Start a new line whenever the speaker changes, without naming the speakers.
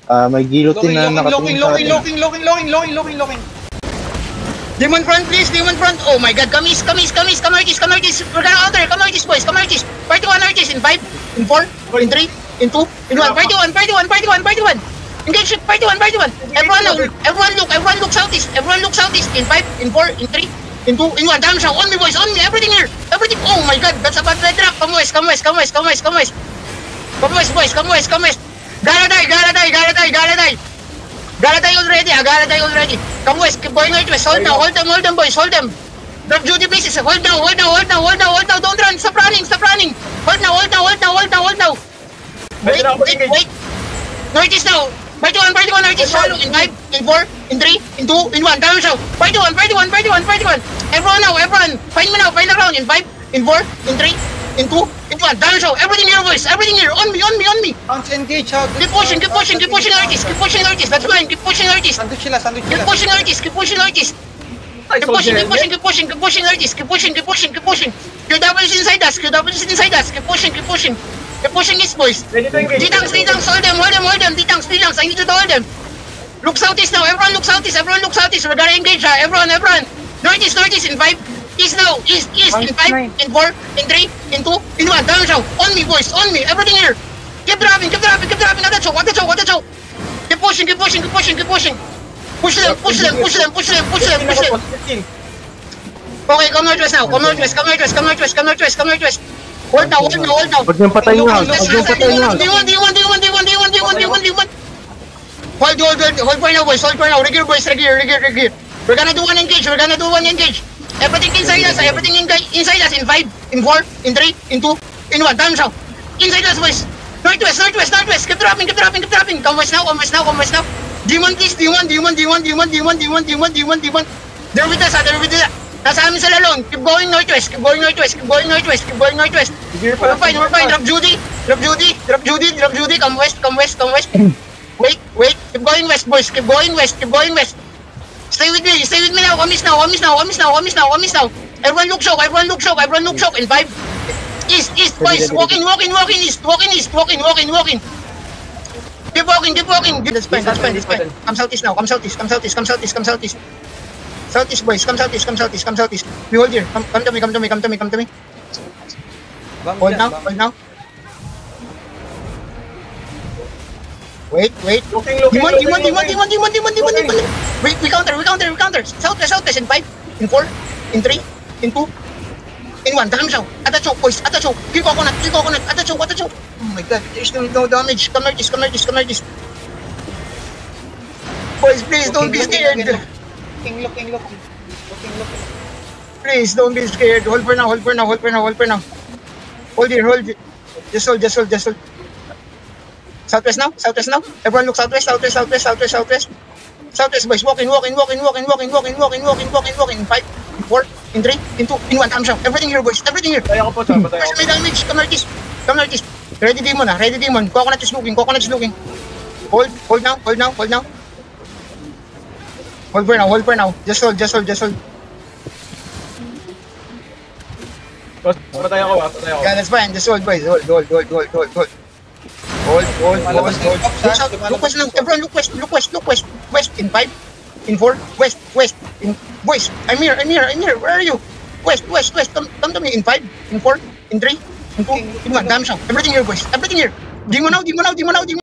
May guillotine na nakatingin sa atin.
Locking. Demon front, please, demon front. Oh my god, come east. We're gonna counter, come artist, boys, come artist. Party 1 artist in 5, in 4, in 3, in 2, in 1. Party 1. Engage, party 1. Everyone look southeast. In 5, in 4, in 3, in 2, in 1. Down show, on me, boys, on me, everything here. Everything, oh my god, that's a bad red drop. Come west. Come west, boys, come west. Gotta die. Gotta die already. Come west, keep going northwest. Hold them, boys, hold them. Drop duty places. Hold down. Don't run. Stop running. Hold now. Wait. Northeast now. Party 1, northeast. Follow in 5, in 4, in 3, in 2, in 1. Down show. Party 1. Everyone. Find me now. Find the ground in 5, in 4, in 3, in 2, in 1. Down show. Everything here, boys. On me.
Bounce engage out.
Keep pushing artists. That's fine. Keep pushing artists.
Sandwich sila.
Keep pushing artists. Keep pushing artists. Your double is inside us. Keep pushing east, boys. D-tanks. Hold them. D-tanks. I need you to hold them. Look southeast now. Everyone look southeast. We're gonna engage. Everyone. Northeast in 5. East now. East in 5, in 4, in 3, in 2, in 1. Down show. On me, boys. Everything here. Keep dropping. Another choke. Keep pushing. Push them. Okay, come northwest now. Come northwest. Hold now.
Huwag niyong patayin yan.
D1. Hold for now, boys. Regular, boys. We're gonna do one engage. Everything inside us in 5, in 4, in 3, in 2, in 1. Down show. Inside us, boys. Northwest. Keep dropping. Come west now. Demon, please. Demon. They're with us. Nasa amin sila alone. Keep going northwest. We're fine. Drop Judy. Come west. Wait. Keep going west, boys. Keep going west. Stay with me now. Wamis now. Everyone look choke. In 5. East, boys. Walking east. Keep walking. That's fine. Come southeast. Southeast, boys. Come southeast. We hold here. Come to me. Hold now. Wait. Demon. Wait, we counter. Southwest. In 5, in 4, in 3, in 2, in 1. Down show. Atacho, boys. Kill coconut. Atacho. Oh my god, there's no damage. Come northeast. Boys, please don't be scared.
Looking.
Please don't be scared. Hold for now. Hold here. Just hold. Southwest now. Everyone look southwest. Southwest, boys. Walking. In 5, in 4, in 3, in 2, in 1. Come show. Everything here, boys.
Kaya ko po, sir.
First may damage. Come northeast. Ready demon. Coconut is looking. Hold now. Hold for now. Just hold.
Patay ako.
Yeah, that's fine. Just hold, boys. Hold. Look west now. Everyone look west. West in 5, in 4, west. Boys, I'm here. Where are you? West. Come to me in 5, in 4, in 3, in 2, in 1. Damn show. Everything here, boys. Demon now.